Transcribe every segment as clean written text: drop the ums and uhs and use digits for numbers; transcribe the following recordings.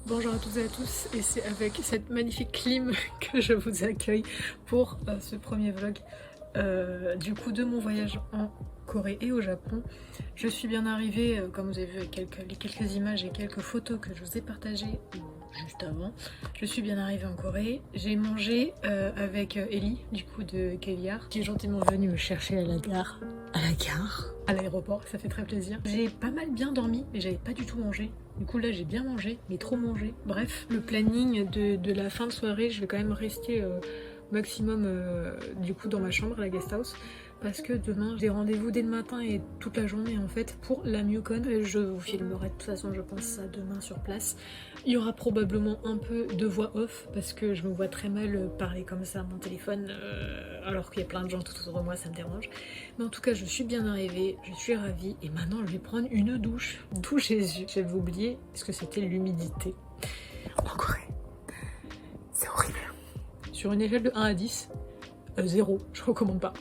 Bonjour à toutes et à tous, et c'est avec cette magnifique clim que je vous accueille pour ce premier vlog du coup de mon voyage en Corée et au Japon. Je suis bien arrivée, comme vous avez vu avec les quelques images et quelques photos que je vous ai partagées juste avant. Je suis bien arrivée en Corée, j'ai mangé avec Ellie du coup de Caviar, qui est gentiment venue me chercher à la gare. À l'aéroport, ça fait très plaisir. J'ai pas mal bien dormi, mais j'avais pas du tout mangé. Du coup là j'ai bien mangé, mais trop mangé. Bref, le planning de la fin de soirée, je vais quand même rester maximum du coup dans ma chambre à la guest house. Parce que demain j'ai rendez-vous dès le matin et toute la journée en fait pour la MUCON. Je vous filmerai de toute façon je pense ça demain sur place. Il y aura probablement un peu de voix off parce que je me vois très mal parler comme ça à mon téléphone alors qu'il y a plein de gens tout autour de moi, ça me dérange. Mais en tout cas je suis bien arrivée, je suis ravie et maintenant je vais prendre une douche. D'où Jésus. J'avais oublié ce que c'était l'humidité en Corée. C'est horrible. Sur une échelle de 1 à 10, 0, je recommande pas.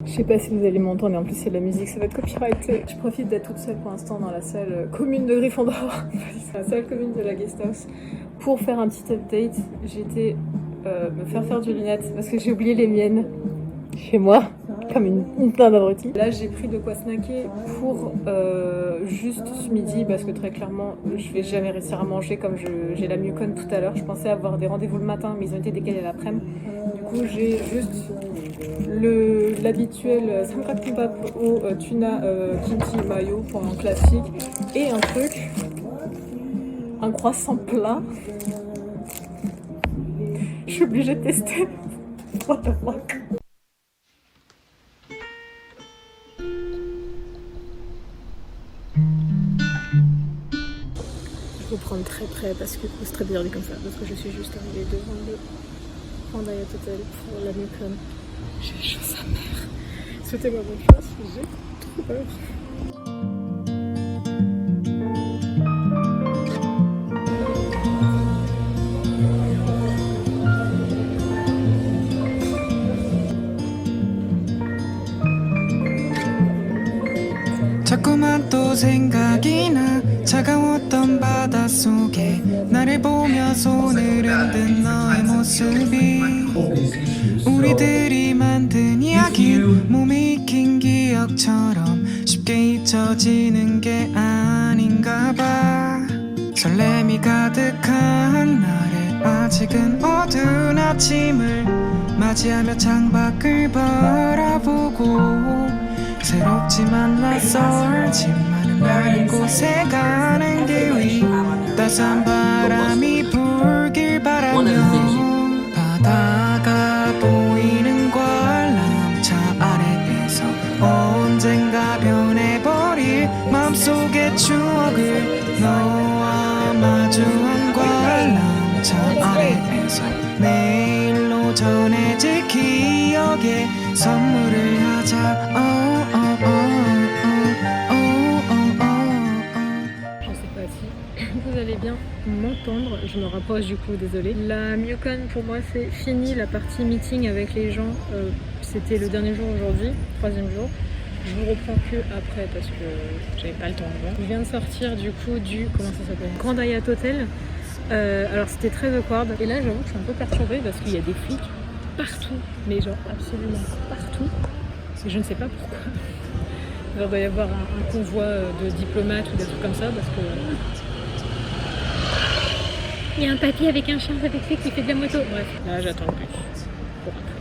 Je sais pas si vous allez m'entendre, mais en plus c'est de la musique, ça va être copyrighté. Je profite d'être toute seule pour l'instant dans la salle commune de Gryffondor, la salle commune de la guest house, pour faire un petit update. J'étais me faire du lunette parce que j'ai oublié les miennes chez moi, comme une plein d'abrutis. Là j'ai pris de quoi snacker pour juste ce midi parce que très clairement je vais jamais réussir à manger comme j'ai la MUCON tout à l'heure. Je pensais avoir des rendez-vous le matin mais ils ont été décalés à l'après-midi. Du coup j'ai juste l'habituel samgak kimbap au tuna kimchi mayo pour un classique et un croissant plat. Je suis obligée de tester. What the fuck. Il faut prendre très près parce que c'est très bien dit comme ça parce que je suis juste arrivée devant le Grand Hyatt Hotel pour la MUCON. J'ai chaud sa mère. Souhaitez-moi bonne chance, j'ai trop peur. 자꾸만 또 생각이 나 차가웠던 바닷속에 나를 보며 손을 흔든 너의 모습이 우리들이 만든 이야기 몸이 익힌 기억처럼 쉽게 잊혀지는 게 아닌가 봐 설렘이 가득한 나를 아직은 어두운 아침을 맞이하며 창밖을 바라보고 새롭지만 낯설지만은 많은 곳에 가는 길 위 따스한 바람이 불길 바라며 바다가 보이는 관람차 아래에서 언젠가 변해버릴 마음속의 추억을 너와 마주한 관람차 아래에서 내일로 전해질 기억에 선물을 하자. Je sais pas si vous allez bien m'entendre, je me rapproche du coup, désolée. La MUCON pour moi c'est fini, la partie meeting avec les gens, c'était le dernier jour aujourd'hui, troisième jour. Je vous reprends que après parce que j'avais pas le temps avant. Je viens de sortir du coup du, comment ça s'appelle, Grand Hyatt Hotel. Alors c'était très awkward et là j'avoue que je suis un peu perturbée parce qu'il y a des flics partout, mais genre absolument partout. Et je ne sais pas pourquoi. Alors, il doit y avoir un convoi de diplomates ou des trucs comme ça parce que Il y a un papy avec un chien avec lui qui fait de la moto. Bref, Là j'attends le bus pour rentrer.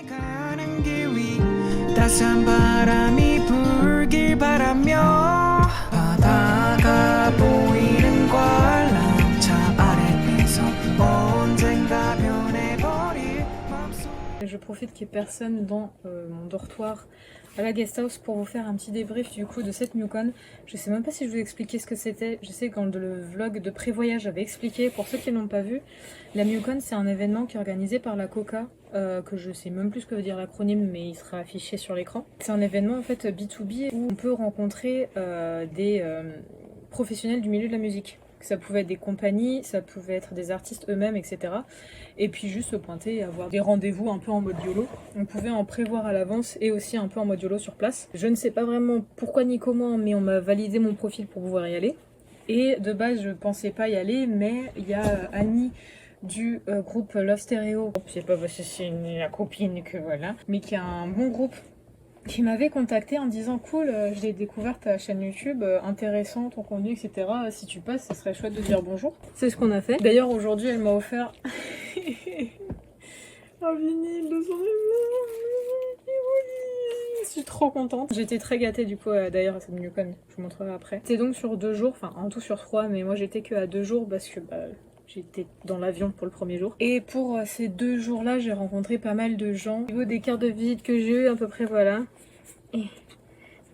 가는 길 위 따스한 바람이 불길 바라며 바다가 보이는 관람차 아래에서 언젠가 변해버릴 맘속. Je profite qu'il n'y ait personne dans mon dortoir à la guest house pour vous faire un petit débrief du coup de cette MUCON. Je sais même pas si je vous ai expliqué ce que c'était. Je sais que dans le vlog de prévoyage j'avais expliqué. Pour ceux qui n'ont pas vu, la MUCON c'est un événement qui est organisé par la Coca, que je sais même plus ce que veut dire l'acronyme mais il sera affiché sur l'écran. C'est un événement en fait B2B où on peut rencontrer des professionnels du milieu de la musique. Ça pouvait être des compagnies, ça pouvait être des artistes eux-mêmes, etc. Et puis juste se pointer et avoir des rendez-vous un peu en mode YOLO. On pouvait en prévoir à l'avance et aussi un peu en mode YOLO sur place. Je ne sais pas vraiment pourquoi ni comment, mais on m'a validé mon profil pour pouvoir y aller. Et de base, je pensais pas y aller, mais il y a Annie du groupe Love Stereo. C'est pas parce que c'est la copine que voilà, mais qui a un bon groupe, qui m'avait contacté en disant cool, je l'ai découverte à la chaîne YouTube, intéressant ton contenu, etc. Si tu passes, ça serait chouette de dire bonjour. C'est ce qu'on a fait. D'ailleurs aujourd'hui elle m'a offert un vinyle de son je suis trop contente. J'étais très gâtée du coup d'ailleurs à cette MUCON, je vous montrerai après. C'est donc sur 2 jours, enfin en tout sur 3, mais moi j'étais que à 2 jours parce que j'étais dans l'avion pour le premier jour. Et pour ces 2 jours-là, j'ai rencontré pas mal de gens. Au niveau des cartes de visite que j'ai eu, à peu près voilà. Et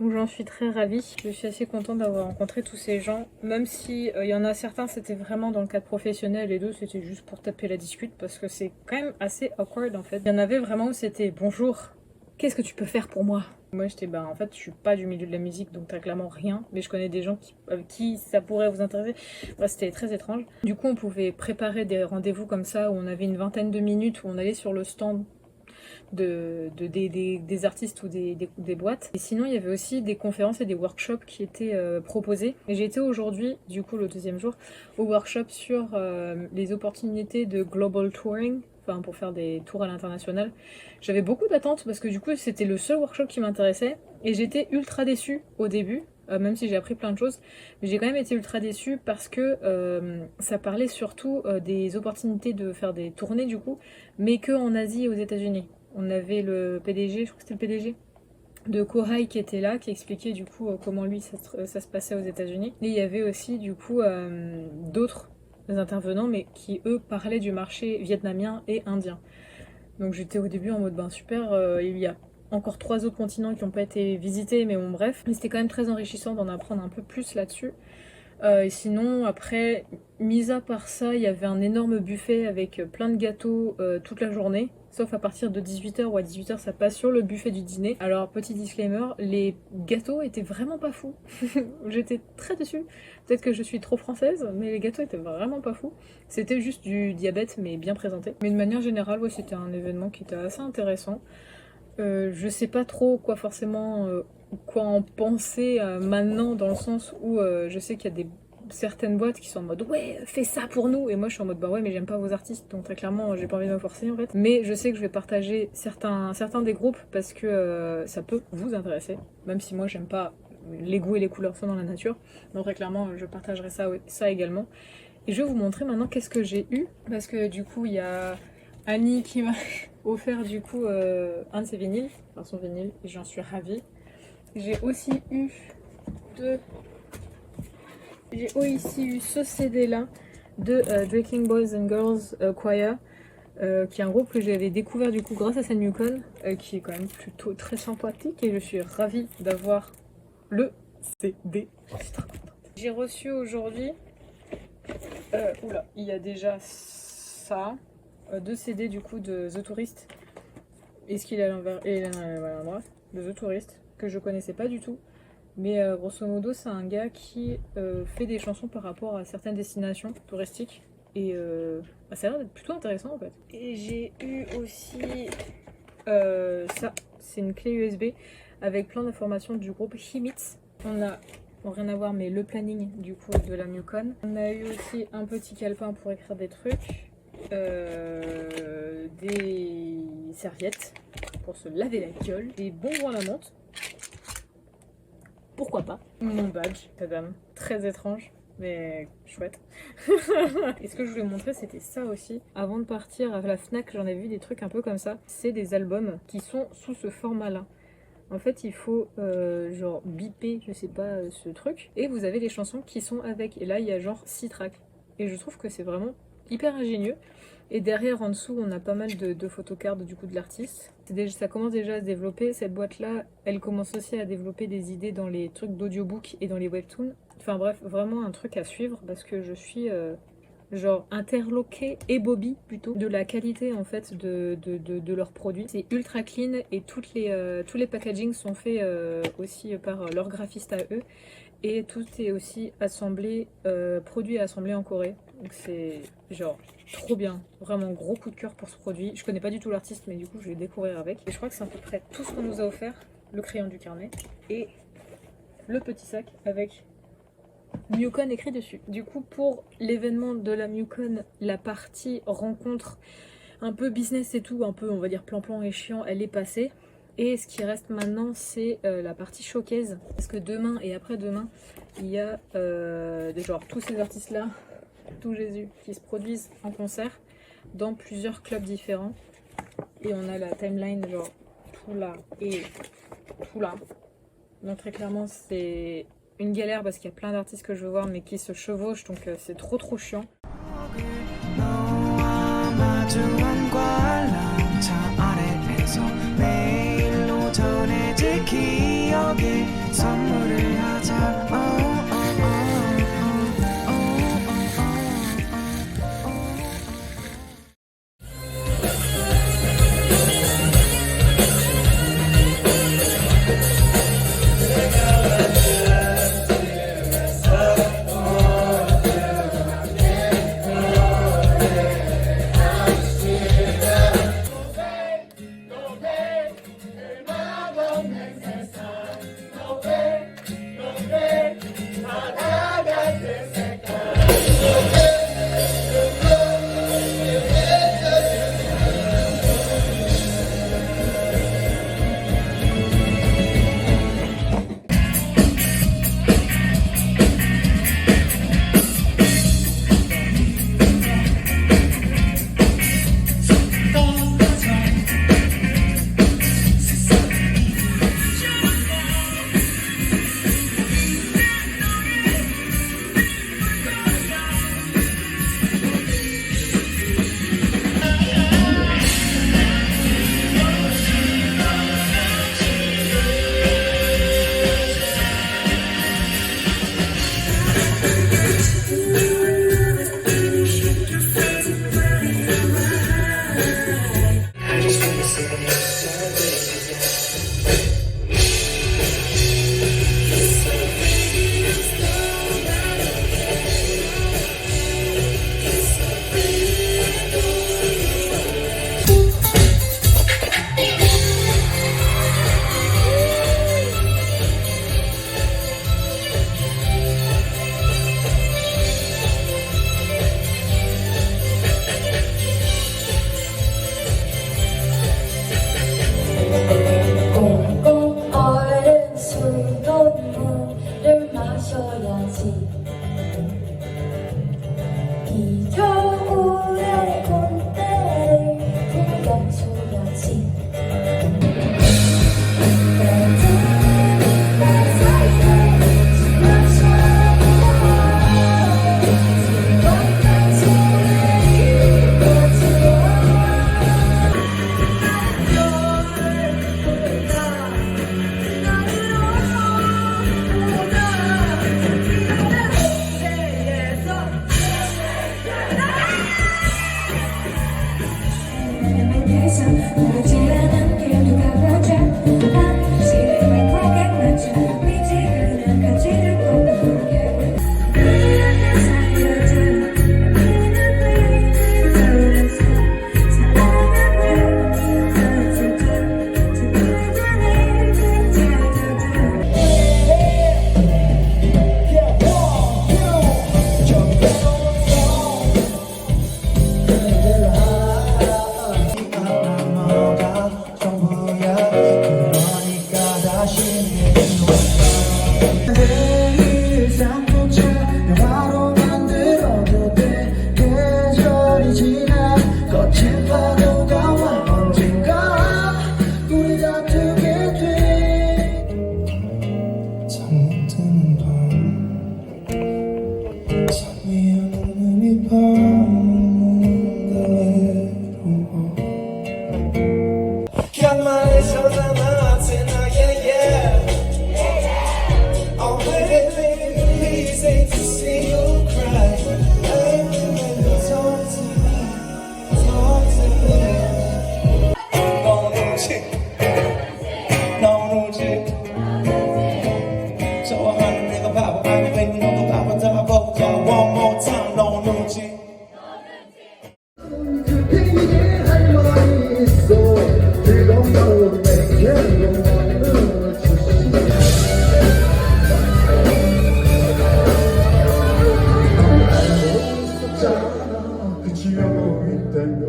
donc j'en suis très ravie. Je suis assez contente d'avoir rencontré tous ces gens. Même si il y en a certains, c'était vraiment dans le cadre professionnel et d'autres, c'était juste pour taper la discute. Parce que c'est quand même assez awkward en fait. Il y en avait vraiment où c'était bonjour, qu'est-ce que tu peux faire pour moi? Moi j'étais en fait je suis pas du milieu de la musique donc t'as clairement rien, mais je connais des gens avec qui ça pourrait vous intéresser. Bref, c'était très étrange. Du coup on pouvait préparer des rendez-vous comme ça où on avait une vingtaine de minutes où on allait sur le stand des artistes ou des boîtes. Et sinon il y avait aussi des conférences et des workshops qui étaient proposés. Et j'ai été aujourd'hui, du coup le 2e jour, au workshop sur les opportunités de global touring. Enfin, pour faire des tours à l'international. J'avais beaucoup d'attentes parce que du coup c'était le seul workshop qui m'intéressait et j'étais ultra déçue au début, même si j'ai appris plein de choses, mais j'ai quand même été ultra déçue parce que ça parlait surtout des opportunités de faire des tournées du coup, mais que en Asie et aux États-Unis. On avait le PDG, je crois que c'était le PDG de Kohai qui était là, qui expliquait du coup comment lui ça se passait aux États-Unis. Et il y avait aussi du coup d'autres intervenants mais qui eux parlaient du marché vietnamien et indien. Donc j'étais au début en mode super, il y a encore 3 autres continents qui n'ont pas été visités mais bon bref. Mais c'était quand même très enrichissant d'en apprendre un peu plus là-dessus. Et sinon après, mis à part ça, il y avait un énorme buffet avec plein de gâteaux toute la journée. Sauf à partir de 18h ou à 18h ça passe sur le buffet du dîner. Alors petit disclaimer, les gâteaux étaient vraiment pas fous. J'étais très déçue. Peut-être que je suis trop française, mais les gâteaux étaient vraiment pas fous. C'était juste du diabète mais bien présenté. Mais de manière générale, ouais, c'était un événement qui était assez intéressant. Je sais pas trop quoi forcément quoi en penser maintenant, dans le sens où je sais qu'il y a certaines boîtes qui sont en mode ouais fais ça pour nous, et moi je suis en mode bah ouais mais j'aime pas vos artistes donc très clairement j'ai pas envie de me forcer en fait. Mais je sais que je vais partager certains des groupes parce que ça peut vous intéresser, même si moi j'aime pas les goûts et les couleurs sont dans la nature, donc très clairement je partagerai ça également. Et je vais vous montrer maintenant qu'est-ce que j'ai eu, parce que du coup il y a Annie qui m'a offert du coup un de ses vinyles, enfin son vinyle, et j'en suis ravie. J'ai aussi eu ce CD là de Drinking Boys and Girls Choir, qui est un groupe que j'avais découvert du coup grâce à cette MUCON, qui est quand même plutôt très sympathique, et je suis ravie d'avoir le CD. Je suis très contente. J'ai reçu aujourd'hui, oula, il y a déjà ça, 2 CD du coup de The Tourist, et ce qu'il est à l'envers et à l'endroit, de The Tourist, que je connaissais pas du tout. Mais grosso modo, c'est un gars qui fait des chansons par rapport à certaines destinations touristiques. Et ça a l'air d'être plutôt intéressant en fait. Et j'ai eu aussi ça, c'est une clé USB avec plein d'informations du groupe Himitz. On a, bon, rien à voir, mais le planning du coup de la MUCON. On a eu aussi un petit calepin pour écrire des trucs. Des serviettes pour se laver la gueule. Des bonbons à la menthe. Pourquoi pas. Mon badge, madame, très étrange. mais chouette. Et ce que je voulais montrer, c'était ça aussi. Avant de partir à la Fnac, j'en ai vu des trucs un peu comme ça. C'est des albums qui sont sous ce format-là. En fait, il faut genre biper, je sais pas, ce truc. Et vous avez les chansons qui sont avec. Et là, il y a genre 6 tracks. Et je trouve que c'est vraiment hyper ingénieux. Et derrière, en dessous, on a pas mal de photocards du coup de l'artiste. Ça commence déjà à se développer. Cette boîte-là, elle commence aussi à développer des idées dans les trucs d'audiobook et dans les webtoons. Enfin bref, vraiment un truc à suivre parce que je suis genre interloquée et Bobby plutôt de la qualité en fait de leurs produits. C'est ultra clean et tous les packagings sont faits aussi par leurs graphistes à eux. Et tout est aussi assemblé, produit et assemblé en Corée. Donc c'est genre trop bien. Vraiment gros coup de cœur pour ce produit. Je connais pas du tout l'artiste mais du coup je vais découvrir avec. Et je crois que c'est à peu près tout ce qu'on nous a offert. Le crayon du carnet et le petit sac avec MUCON écrit dessus. Du coup pour l'événement de la MUCON, la partie rencontre un peu business et tout, un peu on va dire plan-plan et chiant, elle est passée. Et ce qui reste maintenant, c'est la partie showcase. Parce que demain et après-demain, il y a genre tous ces artistes-là, tout Jésus, qui se produisent en concert dans plusieurs clubs différents. Et on a la timeline, genre tout là et tout là. Donc très clairement, c'est une galère parce qu'il y a plein d'artistes que je veux voir mais qui se chevauchent. Donc c'est trop chiant. 전해질 기억에 선물을 하자 있잖아 그치려고 있다면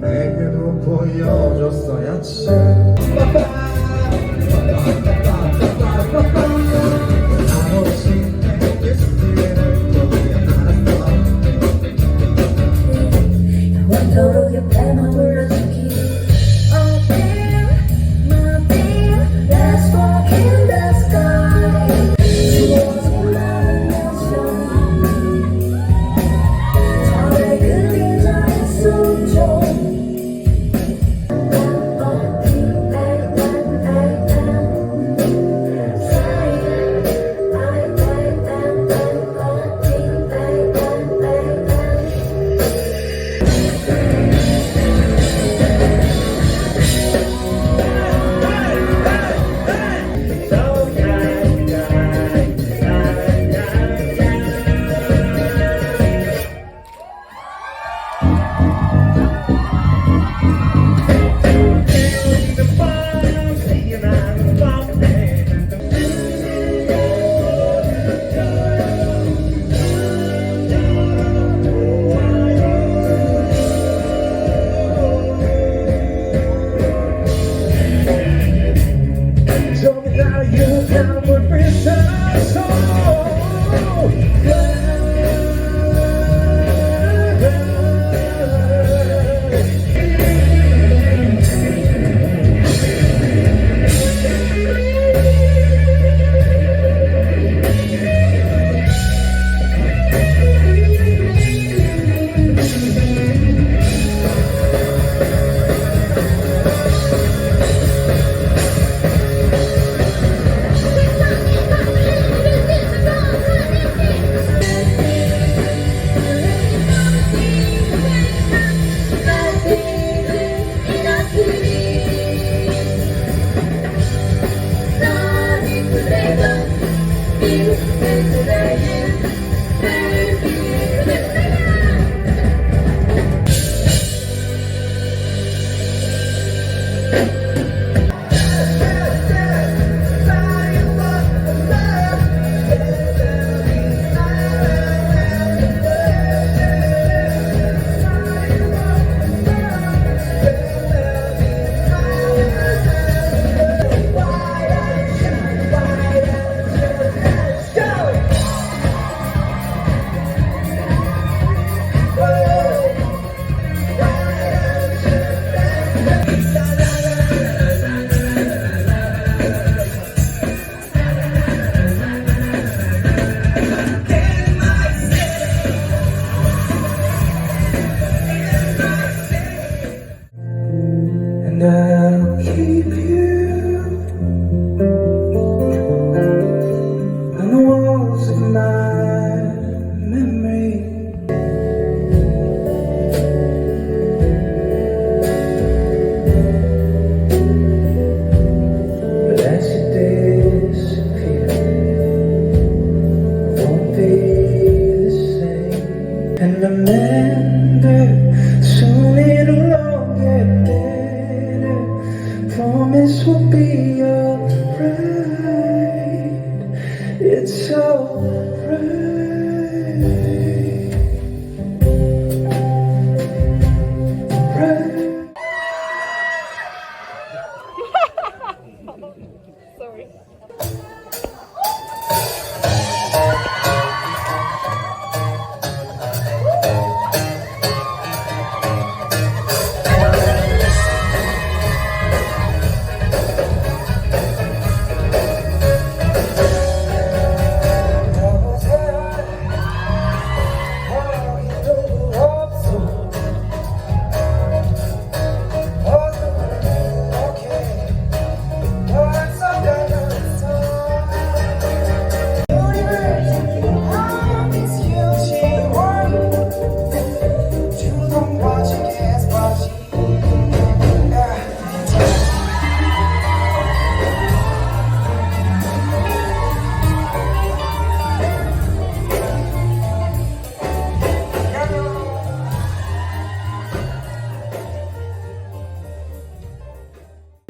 내게도 보여줬어야지 원도로 옆에만 불러주기 Oh babe, my babe Let's walk in the sky 주어진 나는 내쉬어 저의 그림자의 숨좀 And I'll keep you on the walls of my memory. But as you disappear, I won't be the same. And remember, soon it'll all get better. Promise we'll be alright. It's alright.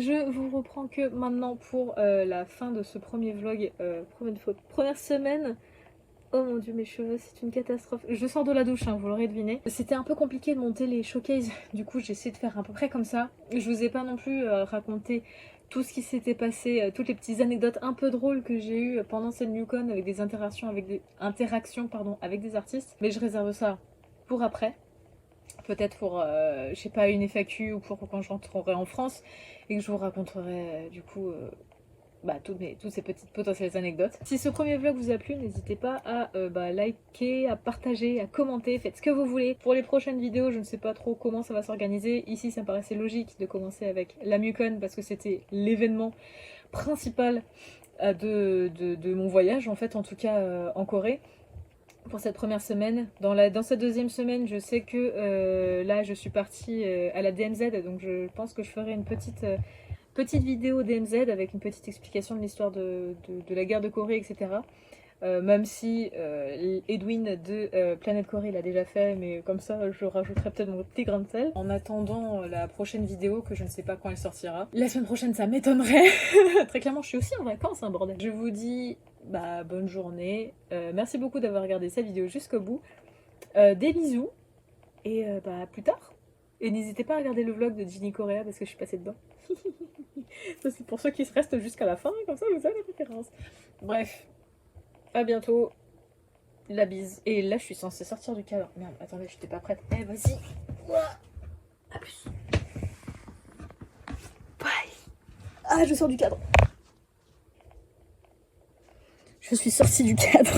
Je vous reprends que maintenant pour la fin de ce premier vlog, première semaine Oh mon dieu, mes cheveux, c'est une catastrophe. Je sors de la douche, hein, vous l'aurez deviné. C'était un peu compliqué de monter les showcases, du coup j'ai essayé de faire à peu près comme ça. Je vous ai pas non plus raconté tout ce qui s'était passé, toutes les petites anecdotes un peu drôles que j'ai eues pendant cette MUCON avec des interactions avec des artistes. Mais je réserve ça pour après. Peut-être pour, je sais pas, une FAQ ou pour quand je rentrerai en France et que je vous raconterai du coup toutes ces petites potentielles anecdotes. Si ce premier vlog vous a plu, n'hésitez pas à liker, à partager, à commenter, faites ce que vous voulez. Pour les prochaines vidéos, je ne sais pas trop comment ça va s'organiser. Ici, ça me paraissait logique de commencer avec la MUCON parce que c'était l'événement principal de mon voyage, en fait, en tout cas en Corée. Pour cette première semaine. Dans cette deuxième semaine, je sais que là, je suis partie à la DMZ, donc je pense que je ferai une petite vidéo DMZ avec une petite explication de l'histoire de la guerre de Corée, etc. Même si Edwin de Planète Corée l'a déjà fait, mais comme ça, je rajouterai peut-être mon petit grain de sel. En attendant la prochaine vidéo, que je ne sais pas quand elle sortira. La semaine prochaine, ça m'étonnerait. Très clairement, je suis aussi en vacances, hein, bordel. Je vous dis bonne journée. Merci beaucoup d'avoir regardé cette vidéo jusqu'au bout. Des bisous. Et plus tard. Et n'hésitez pas à regarder le vlog de Ginny Korea parce que je suis passée dedans. Ça, c'est pour ceux qui se restent jusqu'à la fin, comme ça vous avez la référence. Bref, à bientôt. La bise. Et là, je suis censée sortir du cadre. Merde, attendez, j'étais pas prête. Eh, vas-y. À plus. Bye. Ah, je sors du cadre. Je suis sortie du cadre.